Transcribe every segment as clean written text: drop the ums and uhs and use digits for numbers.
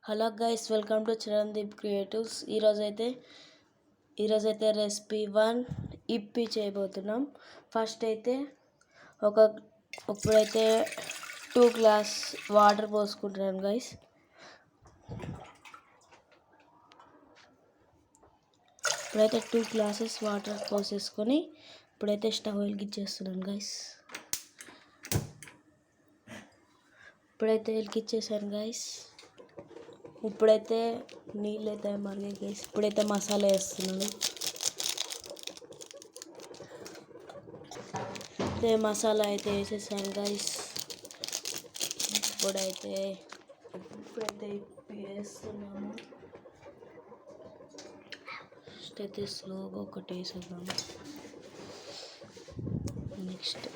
Hello guys, welcome to Chirandeep creatives. ఈరోజైతే recipe 1 ఇప్పి చేయబోతున్నాం. ఫస్ట్ అయితే ఇప్పుడైతే 2 గ్లాస్ వాటర్ పోసుకుంటున్నాను గైస్. ఇప్పుడైతే 2 గ్లాసెస్ వాటర్ పోసేసుకొని ఇప్పుడైతే స్టవ్ వెలిగించేస్తున్నాను గైస్. ఇప్పుడైతే వెలిగించేసాను గైస్. ఇప్పుడైతే నీళ్ళు అయితే మరిగాయి గైస్. ఇప్పుడైతే మసాలా వేస్తున్నాను. మసాలా అయితే వేసేసాను గైస్. ఇప్పుడైతే వేస్తున్నాము. ఫస్ట్ అయితే స్లోగా ఒకటి వేసేద్దాము. నెక్స్ట్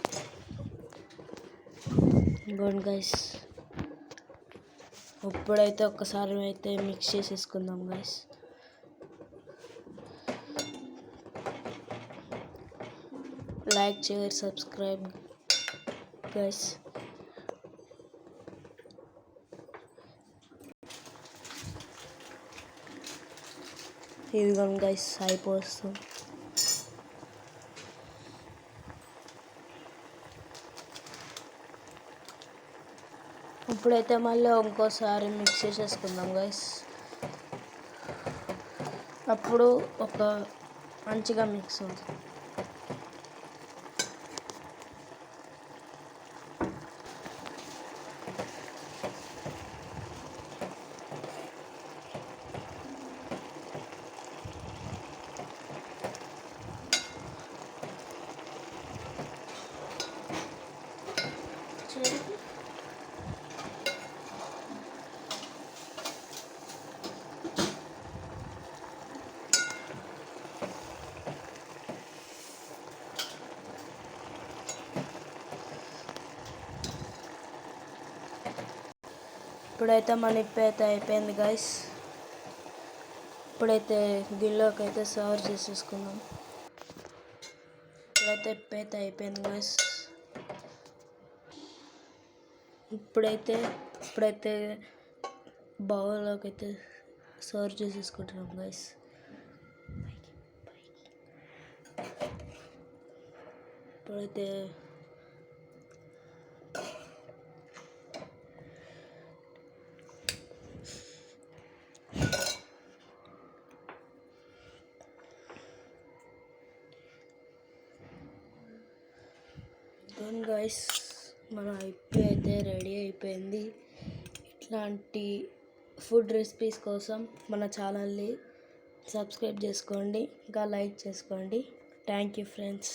ఇంకోండి గైస్. ఇప్పుడైతే ఒక్కసారి అయితే మిక్స్ చేసేసుకుందాం guys. Like share subscribe guys. ఇదిగోండి గైస్, అయిపోతుంది. ఇప్పుడైతే మళ్ళీ ఇంకోసారి మిక్స్ చేసేసుకుందాం గైస్. అప్పుడు మంచిగా మిక్స్ అవుతుంది. ఇప్పుడైతే మన ఇప్పి అయితే అయిపోయింది గైస్. ఇప్పుడైతే గిన్నెలోకి అయితే సర్వ్ చేసేసుకుందాం. ఇప్పుడైతే ఇప్పి అయితే అయిపోయింది గైస్. ఇప్పుడైతే బౌల్లోకి అయితే సర్వ్ చేసేసుకుంటున్నాం గైస్. ఇప్పుడైతే గైస్, మన ఇప్పి అయితే రెడీ అయిపోయింది. ఇట్లాంటి ఫుడ్ రెసిపీస్ కోసం మన ఛానల్ని సబ్స్క్రైబ్ చేసుకోండి, ఇంకా లైక్ చేసుకోండి. Thank you friends.